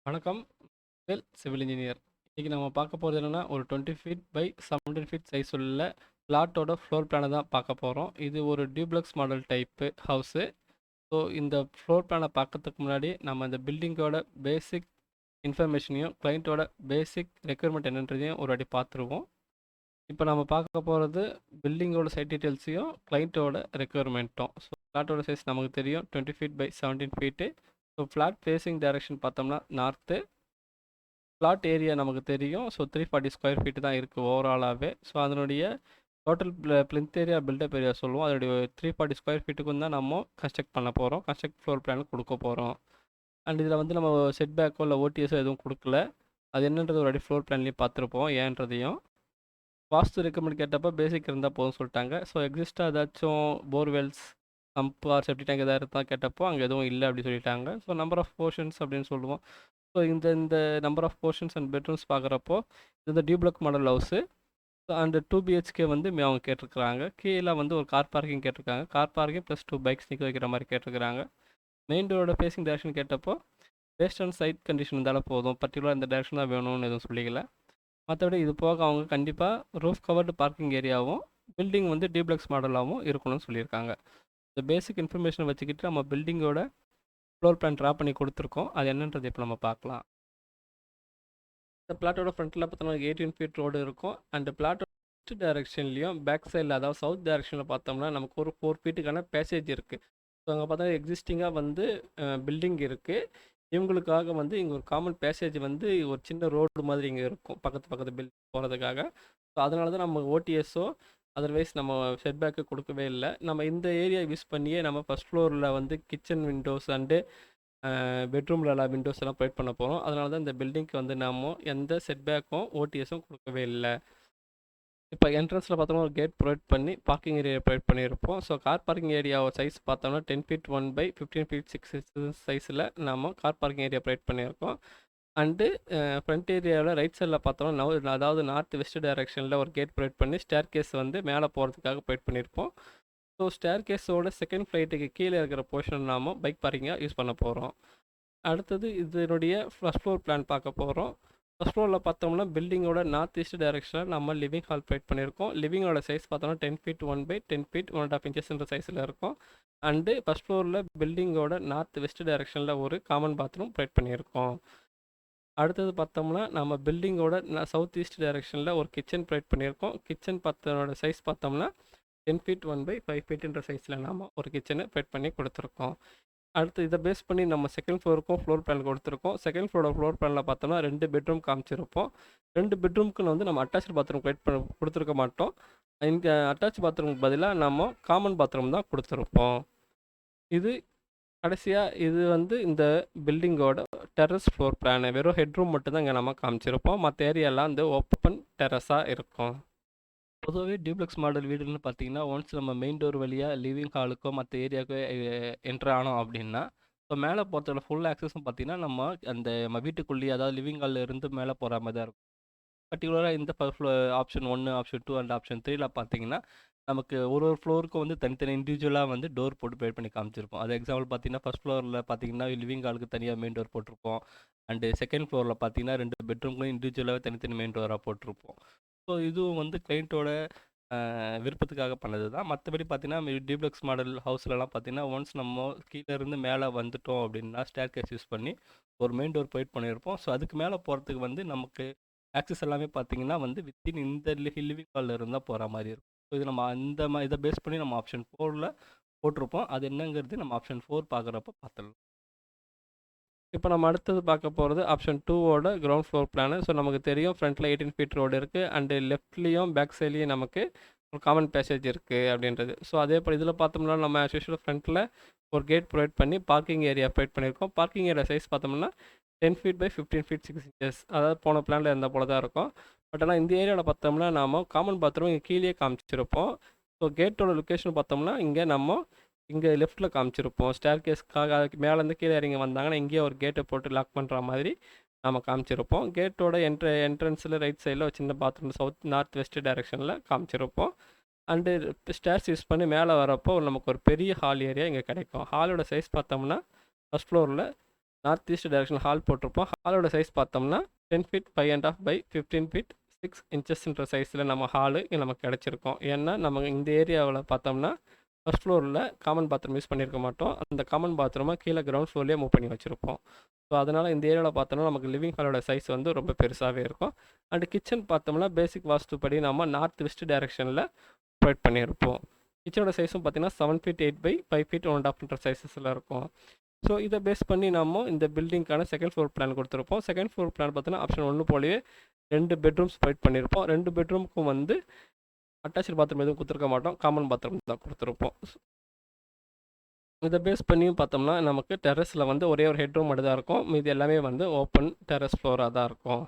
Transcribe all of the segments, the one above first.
வணக்கம். Civil engineer. இன்றைக்கி நம்ம பார்க்க போகிறது என்னென்னா, ஒரு 20 ஃபீட் பை 17 ஃபீட் சைஸ் உள்ள பிளாட்டோட ஃப்ளோர் பிளானை தான் பார்க்க போகிறோம். இது ஒரு duplex model type house. So இந்த ஃப்ளோர் பிளானை பார்க்கறதுக்கு முன்னாடி நம்ம இந்த பில்டிங்கோட பேசிக் இன்ஃபர்மேஷனையும் கிளைண்ட்டோட பேசிக் ரெக்யர்மெண்ட் என்னன்றதையும் ஒரு வாட்டி பார்த்துருவோம். இப்போ நம்ம பார்க்க போகிறது பில்டிங்கோட சைட் டீட்டெயில்ஸையும் கிளைண்ட்டோட ரெக்யர்மெண்ட்டும். ஸோ ஃப்ளாட்டோட சைஸ் நமக்கு தெரியும் 20 feet by 17 feet. So flat facing direction பார்த்தோம்னா நார்த்து. பிளாட் ஏரியா நமக்கு தெரியும். ஸோ 340 ஸ்கொயர் ஃபீட்டு தான் இருக்குது ஓவராலாகவே. ஸோ அதனுடைய total plinth area built up area சொல்லுவோம். அதனுடைய 340 ஸ்கொயர் ஃபீட்டுக்கும் தான் நம்ம கன்ஸ்ட்ரக்ட் பண்ண போகிறோம், கன்ஸ்ட்ரக்ட் ஃப்ளோர் பிளான் கொடுக்க போகிறோம். அண்ட் இதில் வந்து நம்ம செட் பேக்கோ இல்லை ஓடிஎஸோ எதுவும் கொடுக்கல. அது என்னன்றது ஒரு அடி ஃப்ளோர் பிளான்லேயும் பார்த்துருப்போம் ஏன்றதையும். வாஸ்து ரெக்கமெண்ட் கேட்டப்போ பேசிக் இருந்தால் போதும் சொல்லிட்டாங்க. ஸோ எக்ஸிஸ்டாக ஏதாச்சும் borewells, pump or septic tank எதாவது இருந்தால் கேட்டப்போ அங்கே எதுவும் இல்லை அப்படி சொல்லிட்டாங்க. ஸோ நம்பர் ஆஃப் போர்ஷன்ஸ் அப்படின்னு சொல்லுவோம். ஸோ இந்த இந்த number of portions and bedrooms பார்க்குறப்போ இந்த duplex model house and 2 BHK வந்து அவங்க கேட்டிருக்கிறாங்க. கீழே வந்து ஒரு கார் பார்க்கிங் கேட்டிருக்காங்க. கார் பார்க்கிங் ப்ளஸ் 2 பைக்ஸ் நிற்க வைக்கிற மாதிரி கேட்டிருக்கிறாங்க. மெயின் ரோட ஃபேஸிங் டேரக்ஷன் கேட்டப்போ பேஸ்ட் ஆன் சைட் கண்டிஷன் இருந்தாலும் போதும், பர்டிகுலர் இந்த டேரக்ஷன் தான் வேணும்னு எதுவும் சொல்லிக்கல. மற்றபடி இது போக அவங்க கண்டிப்பாக ரூஃப் கவர்டு பார்க்கிங் ஏரியாவும் பில்டிங் வந்து டியூப்ளக்ஸ் மாடலாகவும் இருக்கணும்னு சொல்லியிருக்காங்க. இந்த பேசிக் இன்ஃபர்மேஷனை வச்சுக்கிட்டு நம்ம பில்டிங்கோட ஃப்ளோர் பிளான் ட்ரா பண்ணி கொடுத்துருக்கோம். அது என்னன்றது இப்போ நம்ம பார்க்கலாம். இந்த பிளாட்டோட ஃப்ரண்ட்டில் பார்த்தோம்னா 18 ஃபீட் ரோடு இருக்கும். அண்ட் பிளாட்டோட வெஸ்ட் டைரக்ஷன்லையும் பேக் சைடில், அதாவது சவுத் டைரக்ஷனில் பார்த்தோம்னா நமக்கு ஒரு 4 ஃபீட்டுக்கான பேசேஜ் இருக்குது. ஸோ அங்கே பார்த்தா எக்ஸிஸ்டிங்காக வந்து பில்டிங் இருக்குது. இவங்களுக்காக வந்து இங்கே ஒரு காமன் பேசேஜ் வந்து ஒரு சின்ன ரோடு மாதிரி இங்கே இருக்கும் பக்கத்து பில்டிங் போகிறதுக்காக. ஸோ அதனால தான் நம்ம ஓடிஎஸோ அதர்வைஸ் நம்ம செட்பேக்கு கொடுக்கவே இல்லை. நம்ம இந்த ஏரியா யூஸ் பண்ணியே நம்ம ஃபஸ்ட் ஃப்ளோரில் வந்து கிச்சன் விண்டோஸ் அண்டு பெட்ரூமில் எல்லா விண்டோஸ் எல்லாம் ப்ரொவைட் பண்ண போகிறோம். அதனால தான் இந்த பில்டிங்க்கு வந்து நம்ம எந்த செட்பேக்கும் ஓடிஎஸும் கொடுக்கவே இல்லை. இப்போ என்ட்ரன்ஸில் பார்த்தோம்னா ஒரு கேட் ப்ரொவைட் பண்ணி பார்க்கிங் ஏரியா ப்ரொவைட் பண்ணியிருப்போம். So car parking area size பார்த்தோம்னா 10 ஃபீட் 1 பை 15 ஃபீட் 6 சைஸில் நம்ம கார் பார்க்கிங் ஏரியா ப்ரொவைட் பண்ணியிருக்கோம். அண்டு ஃப்ரண்ட் ஏரியாவில் ரைட் சைடில் பார்த்தோம்னா அதாவது நார்த் வெஸ்ட் டைரக்ஷனில் ஒரு கேட் ப்ரொவைட் பண்ணி ஸ்டேர் கேஸ் வந்து மேலே போகிறதுக்காக ப்ரொவைட் பண்ணியிருப்போம். ஸோ ஸ்டேர் கேஸோட செகண்ட் ஃப்ளைட்டுக்கு கீழே இருக்கிற போர்ஷன் நாம் பைக் பார்க்கிங்காக யூஸ் பண்ண போகிறோம். அடுத்தது இதனுடைய ஃபஸ்ட் ஃப்ளோர் பிளான் பார்க்க போகிறோம். ஃபஸ்ட் ஃப்ளோரில் பார்த்தோம்னா பில்டிங்கோட நார்த் ஈஸ்ட் டைரக்ஷனில் நம்ம லிவிங் ஹால் ப்ரொவைட் பண்ணியிருக்கோம். லிவிங்கோட சைஸ் பார்த்தோம்னா 10 ஃபீட் 1 பை 10 ஃபீட் 1.5 இன்ச்சஸ்ன்ற சைஸில் இருக்கும். அண்டு ஃபஸ்ட் ஃப்ளோரில் பில்டிங்கோட நார்த் வெஸ்ட் டைரக்ஷனில் ஒரு காமன் பாத்ரூம் ப்ரொவைட் பண்ணியிருக்கோம். அடுத்தது பார்த்தோம்னா நம்ம பில்டிங்கோட சவுத் ஈஸ்ட் டைரக்ஷனில் ஒரு கிச்சன் ப்ரொவைட் பண்ணியிருக்கோம். கிச்சன் பார்த்தோட சைஸ் பார்த்தோம்னா 10 ஃபீட் 1 பை 5 ஃபீட்ன்ற சைஸில் நாம் ஒரு கிச்சனை ப்ரொவைட் பண்ணி கொடுத்துருக்கோம். அடுத்து இதை பேஸ் பண்ணி நம்ம செகண்ட் ஃப்ளோருக்கும் ஃப்ளோர் பிளான் கொடுத்துருக்கோம். செகண்ட் ஃப்ளோரோட ஃப்ளோர் பிளானில் பார்த்தோம்னா 2 பெட்ரூம் காமிச்சிருப்போம். 2 பெட்ரூம்க்கு வந்து நம்ம அட்டாச் பாத்ரூம் ப்ரொவைட் பண்ண கொடுத்துருக்க மாட்டோம். இங்கே அட்டாச் பாத்ரூமுக்கு பதிலாக நம்ம காமன் பாத்ரூம் தான் கொடுத்துருப்போம். இது கடைசியாக இது வந்து இந்த பில்டிங்கோட டெரஸ் ஃப்ளோர் பிளானு. வெறும் ஹெட்ரூம் மட்டும்தான் இங்கே நம்ம காமிச்சிருப்போம். மற்ற ஏரியாலாம் வந்து ஓப்பன் டெரஸாக இருக்கும். பொதுவாகவே டியூப்ளெக்ஸ் மாடல் வீடுன்னு பார்த்தீங்கன்னா, ஒன்ஸ் நம்ம மெயின் டோர் வழியாக லிவிங் ஹாலுக்கோ மற்ற ஏரியாவுக்கோ என்ட்ரு ஆனோம் அப்படின்னா, ஸோ மேலே போகிறதோட ஃபுல் ஆக்சஸும் பார்த்தீங்கன்னா நம்ம அந்த நம்ம வீட்டுக்குள்ளேயே, அதாவது லிவிங் ஹாலில் இருந்து மேலே போகிற மாதிரி தான் இருக்கும். பர்டிகுலராக இந்த ஆப்ஷன் 1, ஆப்ஷன் 2 அண்ட் ஆப்ஷன் 3ல பார்த்தீங்கன்னா, நமக்கு ஒரு ஃப்ளோருக்கும் வந்து தனித்தனி இண்டிவிஜுவலாக வந்து டோர் போட்டு ப்ரொவைட் பண்ணி காமிச்சிருப்போம். அது எக்ஸாம்பிள் பார்த்தீங்கன்னா, ஃபஸ்ட் ஃப்ளோரில் பார்த்தீங்கன்னா லிவிங் ஹாலுக்கு தனியாக மெயின் டோர் போட்டிருப்போம். அண்டு செகண்ட் ஃப்ளோரில் பார்த்தீங்கன்னா 2 பெட்ரூம்க்கும் இண்டிவிஜுவலாகவே தனித்தனி மெயின் டோராக போட்டிருப்போம். ஸோ இதுவும் வந்து கிளைண்ட்டோட விருப்பத்துக்காக பண்ணது தான். மற்றபடி பார்த்தீங்கன்னா டியூப்ளெக்ஸ் மாடல் ஹவுஸ்லலாம் பார்த்தீங்கன்னா, ஒன்ஸ் நம்ம கீழே இருந்து மேலே வந்துட்டோம் அப்படின்னா ஸ்டேர் கேஸ் யூஸ் பண்ணி ஒரு மெயின் டோர் ப்ரொவைட் பண்ணியிருப்போம். ஸோ அதுக்கு மேலே போகிறதுக்கு வந்து நமக்கு ஆக்சஸ் எல்லாமே பார்த்தீங்கன்னா வந்து வித்தின் இந்த லிவிங் ஹாலில் இருந்தால் போகிற மாதிரி இருக்கும். ஸோ இது நம்ம அந்த இதை பேஸ் பண்ணி நம்ம ஆப்ஷன் 4ல் போட்டிருப்போம். அது என்னங்கிறது நம்ம ஆப்ஷன் 4 பார்க்குறப்ப பார்த்துடலாம். இப்போ நம்ம அடுத்தது பார்க்க போகிறது ஆப்ஷன் 2ஓட கிரவுண்ட் ஃப்ளோர் பிளானு. ஸோ நமக்கு தெரியும் ஃப்ரண்ட்டில் 18 ஃபீட் ரோடு இருக்குது. அண்டு லெஃப்ட்லேயும் பேக் சைட்லேயும் நமக்கு ஒரு காமன் பேசேஜ் இருக்குது அப்படின்றது. ஸோ அதே போல் இதில் பார்த்தோம்னா நம்ம ஆஸ் யூஷுவல் ஃப்ரண்ட்டில் ஒரு கேட் ப்ரொவைட் பண்ணி பார்க்கிங் ஏரியா ப்ரொவைட் பண்ணியிருக்கோம். பார்க்கிங் ஏரியா சைஸ் பார்த்தோம்னா 10 ஃபீட் பை 15 ஃபீட் 6 இன்ச்சஸ், அதாவது போன பிளானில் இருந்த போல தான் இருக்கும். பட் ஆனால் இந்த ஏரியாவில் பார்த்தோம்னா நாம் காமன் பாத்ரூம் இங்கே கீழே காமிச்சிருப்போம். ஸோ கேட்டோட லொக்கேஷன் பார்த்தோம்னா இங்கே லெஃப்ட்டில் காமிச்சிருப்போம். ஸ்டேர் கேஸ்க்காக அதுக்கு மேலேருந்து கீழே இறங்கி வந்தாங்கன்னா இங்கேயே ஒரு கேட்டை போட்டு லாக் பண்ணுற மாதிரி நம்ம காமிச்சிருப்போம். கேட்டோட என்ட்ரன்ஸில் ரைட் சைடில் ஒரு சின்ன பாத்ரூம் நார்த் வெஸ்ட் டைரக்ஷனில் காமிச்சிருப்போம். அண்டு ஸ்டேர்ஸ் யூஸ் பண்ணி மேலே வரப்போ நமக்கு ஒரு பெரிய ஹால் ஏரியா இங்கே கிடைக்கும். ஹாலோட சைஸ் பார்த்தோம்னா ஃபஸ்ட் ஃப்ளோரில் நார்த் ஈஸ்ட் டைரக்ஷன் ஹால் போட்டிருப்போம். ஹாலோட சைஸ் பார்த்தோம்னா 10 ஃபீட் 5.5 பை 15 ஃபீட் 6 இன்ச்சஸ்ன்ற சைஸில் நம்ம ஹாலு நமக்கு கிடச்சிருக்கோம். ஏன்னா நம்ம இந்த ஏரியாவில் பார்த்தோம்னா ஃபர்ஸ்ட் ஃப்ளோரில் காமன் பாத்ரூம் யூஸ் பண்ணியிருக்க மாட்டோம். அந்த காமன் பாத்ரூமை கீழே கிரவுண்ட் ஃப்ளோர்லேயே மூவ் பண்ணி வச்சுருப்போம். ஸோ அதனால் இந்த ஏரியாவில் பார்த்தோம்னா நமக்கு லிவிங் ஹாலோட சைஸ் வந்து ரொம்ப பெருசாகவே இருக்கும். அண்ட் கிச்சன் பார்த்தோம்னா பேசிக் வாஸ்துப்படி நம்ம நார்த் வெஸ்ட் டைரக்ஷனில் ப்ரொவைட் பண்ணியிருப்போம். கிச்சனோட சைஸும் பார்த்தீங்கன்னா 7 ஃபீட் 8 பை 5 ஃபீட் 1.5 சைஸஸில் இருக்கும். ஸோ இதை பேஸ் பண்ணி நம்ம இந்த பில்டிங்க்கான செகண்ட் ஃப்ளோர் பிளான் கொடுத்துருப்போம். செகண்ட் ஃப்ளோர் பிளான் பார்த்தீங்கன்னா ஆப்ஷன் 1 போலவே 2 பெட்ரூம்ஸ் ப்ரொவைட் பண்ணியிருப்போம். 2 பெட்ரூமுக்கும் வந்து அட்டாச்சு பாத்ரூம் எதுவும் கொடுத்துருக்க மாட்டோம். காமன் பாத்ரூம் தான் கொடுத்துருப்போம். இதை பேஸ் பண்ணியும் பார்த்தோம்னா நமக்கு டெரஸில் வந்து ஒரே ஒரு ஹெட்ரூம் மட்டும் தான் இருக்கும். மீதி எல்லாமே வந்து ஓப்பன் டெரஸ் ஃப்ளோராக தான் இருக்கும்.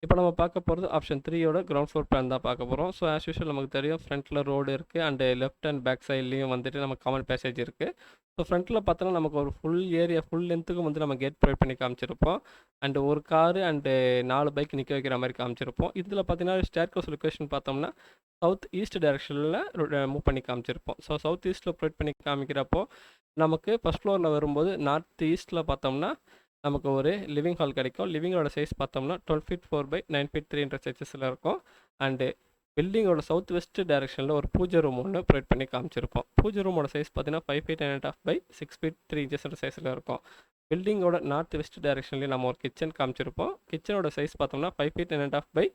இப்போ நம்ம பார்க்க போகிறது ஆப்ஷன் 3யோட கிரவுண்ட் ஃப்ளோர் பிளான் தான் பார்க்க போகிறோம். ஸோ ஆஸ் யூஷுவல் நமக்கு தெரியும் ஃப்ரண்ட்டில் ரோடு இருக்குது அண்டு லெஃப்ட் அண்ட் பேக் சைட்லேயும் வந்துட்டு நமக்கு காமன் பேசேஜ் இருக்குது. ஸோ ஃப்ரண்ட்டில் பார்த்தோன்னா நமக்கு ஒரு ஃபுல் ஏரியா ஃபுல் லென்த்துக்கும் வந்து நம்ம கேட் ப்ரொவைட் பண்ணி காமிச்சிருப்போம். அண்டு ஒரு காரு அண்டு 4 பைக் நிற்க வைக்கிற மாதிரி காமிச்சிருப்போம். இதில் பார்த்தீங்கன்னா ஸ்டேர்கேஸ் லொக்கேஷன் பார்த்தோம்னா சவுத் ஈஸ்ட் டைரக்ஷனில் மூவ் பண்ணி காமிச்சிருப்போம். ஸோ சவுத் ஈஸ்ட்டில் ப்ரொவைட் பண்ணி காமிக்கிறப்போ நமக்கு ஃபஸ்ட் ஃப்ளோரில் வரும்போது நார்த் ஈஸ்ட்டில் பார்த்தோம்னா நமக்கு ஒரு லிவிங் ஹால் கிடைக்கும். லிவிங்கோட சைஸ் பார்த்தோம்னா 12 ஃபீட் 4 பை 9 ஃபீட் 3 சைஸஸில் இருக்கும். அண்டு பில்டிங்கோட சவுத் வெஸ்ட் டைரக்ஷனில் ஒரு பூஜை ரூம் ஒன்று ப்ரொவைட் பண்ணி காமிச்சிருப்போம். பூஜை ரூமோட சைஸ் பார்த்தீங்கன்னா 5 ஃபீட் 9.5 பை 6 ஃபீட் 3 சைஸில் இருக்கும். பில்டிங்கோட நார்த் வெஸ்ட் டைரக்ஷன்லேயும் நம்ம ஒரு கிச்சன் காமிச்சிருப்போம். கிச்சனோட சைஸ் பார்த்தோம்னா 5 ஃபீட் 9.5 பை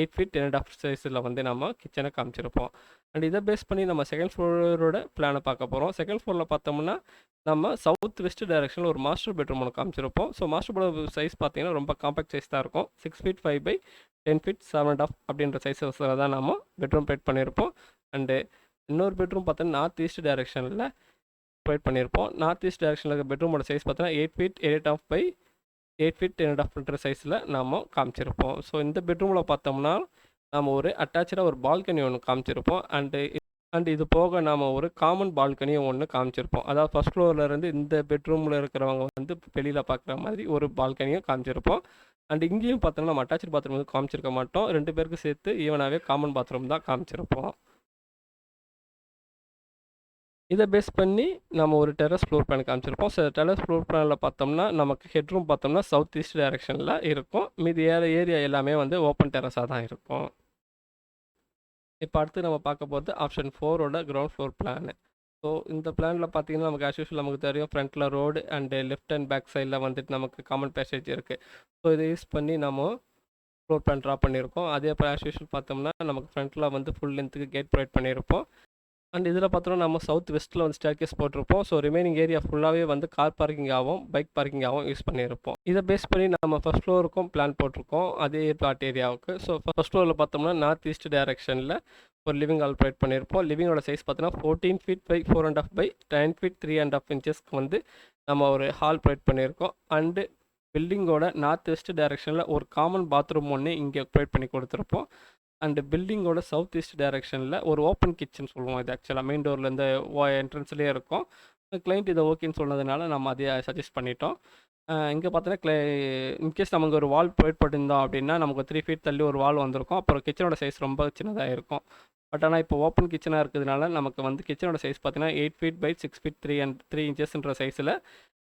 8 ஃபீட் 10.5 சைஸில் வந்து நம்ம கிச்சனை காமிச்சிருப்போம். அண்ட் இதை பேஸ் பண்ணி நம்ம செகண்ட் ஃப்ளோரோட பிளானை பார்க்க போகிறோம். செகண்ட் ஃப்ளோரில் பார்த்தோம்னா நம்ம சவுத் வெஸ்ட் டைரக்ஷனில் ஒரு மாஸ்டர் பெட்ரூம் ஒன்று காமிச்சிருப்போம். ஸோ மாஸ்டர் பெட்ரூம் சைஸ் பார்த்தீங்கன்னா ரொம்ப காம்பேக்ட் சைஸ் தான் இருக்கும். 6 ஃபீட் 5 பை 10 ஃபீட் 7.5 அப்படின்ற சைஸஸில் தான் நம்ம பெட்ரூம் ப்ரொவைட் பண்ணியிருப்போம். அண்டு இன்னொரு பெட்ரூம் பார்த்தோன்னா நார்த் ஈஸ்ட் டைரக்ஷனில் ப்ரொவைட் பண்ணியிருப்போம். நார்த் ஈஸ்ட் டைரக்ஷனில் இருக்க பெட்ரூமோட சைஸ் பார்த்தோன்னா 8 ஃபீட் 8.5 பை 8 ஃபீட் 10.5 சைஸில் நாம் காமிச்சிருப்போம். ஸோ இந்த பெட்ரூமில் பார்த்தோம்னா நம்ம ஒரு அட்டாச்சாக ஒரு பால்கனி ஒன்று காமிச்சிருப்போம். அண்ட் இது போக நாம் ஒரு காமன் பால்கனியும் ஒன்று காமிச்சிருப்போம். அதாவது ஃபஸ்ட் ஃப்ளோர்லேருந்து இந்த பெட்ரூமில் இருக்கிறவங்க வந்து வெளியில் பார்க்குற மாதிரி ஒரு பால்கனியும் காமிச்சிருப்போம். அண்ட் இங்கேயும் பார்த்தோம்னா நம்ம அட்டாச்சு பாத்ரூம் வந்து காமிச்சிருக்க மாட்டோம். 2 பேருக்கு சேர்த்து ஈவனாகவே காமன் பாத்ரூம் தான் காமிச்சிருப்போம். இதை பேஸ் பண்ணி நம்ம ஒரு டெரஸ் ஃப்ளோர் பிளான் காமிச்சிருப்போம். ஸோ டெரஸ் ஃப்ளோர் பிளானில் பார்த்தோம்னா நமக்கு ஹெட்ரூம் பார்த்தோம்னா சவுத் ஈஸ்ட் டைரக்ஷனில் இருக்கும். மீதி ஏரியா எல்லாமே வந்து ஓப்பன் டெரஸாக தான் இருக்கும். இப்போ அடுத்து நம்ம பார்க்க போகிறது ஆப்ஷன் 4ஓட கிரவுண்ட் ஃப்ளோர் பிளான். ஸோ இந்த பிளானில் பார்த்தீங்கன்னா நமக்கு ஆஸ் யூஷுவல் நமக்கு தெரியும் ஃப்ரண்ட்டில் road and left and back சைடில் வந்துட்டு நமக்கு காமன் பேசேஜ் இருக்குது. ஸோ இதை யூஸ் பண்ணி நம்ம ஃப்ளோர் பிளான் ட்ரா பண்ணியிருக்கோம். அதே போல் ஆஸ் யூஷுவல் பார்த்தோம்னா நமக்கு ஃப்ரண்ட்டில் வந்து ஃபுல் லென்த்துக்கு கேட் ப்ரொவைட் பண்ணியிருப்போம். அண்ட் இதில் பார்த்தோம்னா நம்ம சவுத் வெஸ்ட்டில் வந்து ஸ்டேர்கேஸ் போட்டிருப்போம். ஸோ ரிமைனிங் ஏரியா ஃபுல்லாகவே வந்து கார் பார்க்கிங்காகவும் பைக் பார்க்கிங்காகவும் யூஸ் பண்ணியிருப்போம். இதை பேஸ் பண்ணி நம்ம ஃபஸ்ட் ஃப்ளோருக்கும் பிளான் போட்டிருக்கோம் அதே பிளாட் ஏரியாவுக்கு. ஸோ ஃபஸ்ட் ஃப்ளோரில் பார்த்தோம்னா நார்த் ஈஸ்ட் டைரக்ஷனில் ஒரு லிவிங் ஹால் ப்ரொவைட் பண்ணியிருப்போம். லிவிங்கோட சைஸ் பார்த்தோன்னா 14 ஃபீட் பை 4.5 பை 9 ஃபீட் 3.5 இன்ச்சஸ்க்கு வந்து நம்ம ஒரு ஹால் ப்ரொவைட் பண்ணியிருக்கோம். அண்டு பில்டிங்கோட நார்த் வெஸ்ட் டைரக்ஷனில் ஒரு காமன் பாத்ரூம் ஒன்று இங்கே ப்ரொவைட் பண்ணி கொடுத்துருப்போம். அண்டு பில்டிங்கோட சவுத் ஈஸ்ட் டைரக்ஷனில் ஒரு ஓப்பன் கிச்சன் சொல்லுவோம். இது ஆக்சுவலாக மெயின் டோர்லேருந்து என்ட்ரன்ஸ்லேயே இருக்கும். கிளைண்ட் இதை ஓகேன்னு சொன்னதுனால நம்ம அதையே சஜஸ்ட் பண்ணிட்டோம். இங்கே பார்த்தோன்னா இன்கேஸ் நமக்கு ஒரு வால் ப்ரொவைட் பண்ணியிருந்தோம் அப்படின்னா நமக்கு 3 ஃபீட் தள்ளி ஒரு வால் வந்திருக்கும். அப்புறம் கிச்சனோட சைஸ் ரொம்ப சின்னதாக இருக்கும். பட் ஆனால் இப்போ ஓப்பன் கிச்சனாக இருக்கிறதுனால நமக்கு வந்து கிச்சனோட சைஸ் பார்த்தீங்கன்னா 8 ஃபீட் பை 6 ஃபீட் 3 இன்ச்சஸ்ன்ற சைஸில்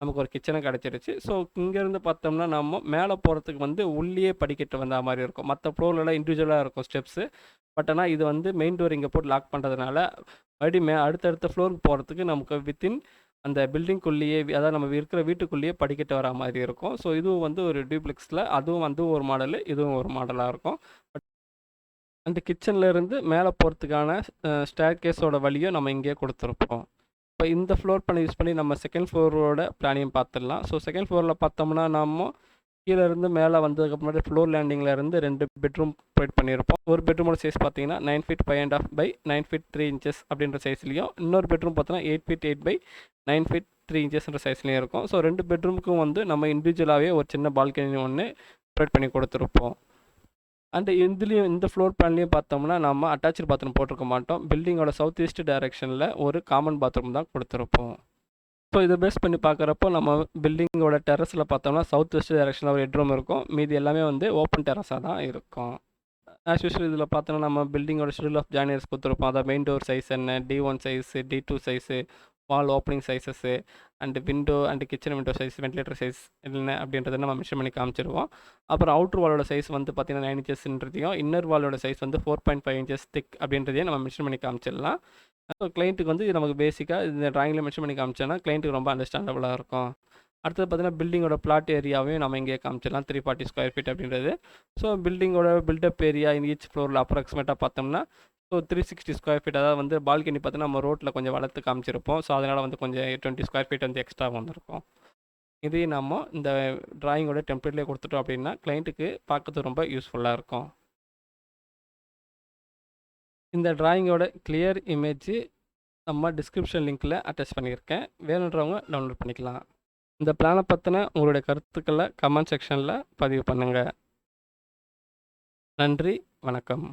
நமக்கு ஒரு கிச்சனை கிடச்சிருச்சு. ஸோ இங்கேருந்து பார்த்தோம்னா நம்ம மேலே போகிறதுக்கு வந்து உள்ளே படிக்கட்டு வந்த மாதிரி இருக்கும். மற்ற ஃப்ளோர்லலாம் இண்டிவிஜுவலாக இருக்கும் ஸ்டெப்ஸு. பட் ஆனால் இது வந்து மெயின் டோர் இங்கே போட்டு லாக் பண்ணுறதுனால மறுபடியும் அடுத்தடுத்த ஃப்ளோருக்கு போகிறதுக்கு நமக்கு வித்தின் அந்த பில்டிங்குள்ளேயே அதாவது நம்ம இருக்கிற வீட்டுக்குள்ளேயே படிக்கட்டு வர மாதிரி இருக்கும். ஸோ இதுவும் வந்து ஒரு டியூப்ளெக்ஸில் அதுவும் ஒரு மாடலு, இதுவும் ஒரு மாடலாக இருக்கும். பட் அந்த கிச்சன்லேருந்து மேலே போகிறதுக்கான ஸ்டேர்கேஸோட வழியும் நம்ம இங்கேயே கொடுத்துருப்போம். இப்போ இந்த ஃப்ளோர் பிளான் யூஸ் பண்ணி நம்ம செகண்ட் ஃப்ளோரோட பிளானையும் பார்த்துடலாம். ஸோ செகண்ட் ஃப்ளோரில் பார்த்தோம்னா நம்ம கீழே இருந்து மேலே வந்ததுக்கப்புறம் ஃப்ளோர் லேண்டிங்கில் இருந்து 2 பெட்ரூம் ப்ரொவைட் பண்ணியிருப்போம். ஒரு பெட்ரூமோட சைஸ் பார்த்தீங்கன்னா 9 ஃபீட் 5.5 பை 9 ஃபீட் 3 இன்ச்சஸ் அப்படின்ற சைஸ்லையும், இன்னொரு பெட்ரூம் பார்த்தோன்னா 8 ஃபீட் 8 பை 9 ஃபீட் 3 இன்ச்சஸ்ன்ற சைஸ்லையும் இருக்கும். ஸோ 2 பெட்ரூமுக்கும் வந்து நம்ம இண்டிவிஜுவலாகவே ஒரு சின்ன பால்கனி ஒன்று ப்ரொவைட் பண்ணி கொடுத்துருப்போம். அண்ட் இதுலேயும் இந்த ஃப்ளோர் பிளான்லேயும் பார்த்தோம்னா நம்ம அட்டாச்சு பாத்ரூம் போட்டிருக்க மாட்டோம். பில்டிங்கோட சவுத் ஈஸ்ட் டைரக்ஷனில் ஒரு காமன் பாத்ரூம் தான் கொடுத்துருப்போம். ஸோ இதை பேஸ் பண்ணி பார்க்குறப்போ நம்ம பில்டிங்கோட டெரஸில் பார்த்தோம்னா சவுத் வெஸ்ட் டைரக்ஷனில் ஒரு ஹெட்ரூம் இருக்கும். மீதி எல்லாமே வந்து ஓப்பன் டெரஸாக தான் இருக்கும். ஆஸ் யூஷுவல் இதில் பார்த்தோன்னா நம்ம பில்டிங்கோட ஷெடியூல் ஆஃப் ஜாயினர்ஸ் கொடுத்துருப்போம். அதாவது மெயின் டோர் சைஸ் என்ன, D1 size, D2 size, wall opening sizes and window and kitchen window size, ventilator size என்ன அப்படின்றத நம்ம மென்ஷன் பண்ணி காமிச்சிருவோம். அப்புறம் அவுட்டர் வாலோட சைஸ் வந்து பார்த்தீங்கன்னா 9 இன்ச்சஸ்ன்றதையும், இன்னர் வாலோட சைஸ் வந்து 4.5 இன்ச்சஸ் திக் அப்படின்றதையும் நம்ம மென்ஷன் பண்ணி காமிச்சிடலாம். ஸோ கிளைண்ட்டுக்கு வந்து நமக்கு பேசிக்காக இந்த ட்ராயிங்கில் மென்ஷன் பண்ணி காமிச்சோன்னா கிளைண்ட்டுக்கு ரொம்ப அண்டர்ஸ்டாண்டபுளாக இருக்கும். அடுத்தது பார்த்தீங்கன்னா பில்டிங்கோட பிளாட் ஏரியாவையும் நம்ம இங்கே காமிச்சிடலாம் 340 ஸ்கொயர் ஃபீட் அப்படின்றது. ஸோ பில்டிங்கோட பில்டப் ஏரியா இன் ஈச் ஃப்ளோரில் அப்ராக்சிமேட்டாக பார்த்தோம்னா ஸோ 360 ஸ்கொயர் ஃபீட், அதாவது வந்து பால்கனி பார்த்தீங்கன்னா நம்ம ரோட்டில் கொஞ்சம் வளர்த்து காமிச்சிருப்போம். ஸோ அதனால் வந்து கொஞ்சம் 20 ஸ்கொயர் ஃபீட் வந்து எக்ஸ்ட்ரா வந்திருக்கும். இதையும் நம்ம இந்த ட்ராயிங்கோட டெம்ப்ளேட்லேயே கொடுத்துட்டோம் அப்படின்னா கிளைண்ட்டுக்கு பார்க்கறது ரொம்ப யூஸ்ஃபுல்லாக இருக்கும். இந்த ட்ராயிங்கோட கிளியர் இமேஜ் நம்ம டிஸ்கிரிப்ஷன் லிங்க்கில் அட்டாச் பண்ணியிருக்கேன். வேணுன்றவங்க டவுன்லோட் பண்ணிக்கலாம். இந்த பிளானை பற்றின உங்களுடைய கருத்துக்களை கமெண்ட் செக்ஷனில் பதிவு பண்ணுங்கள். நன்றி, வணக்கம்.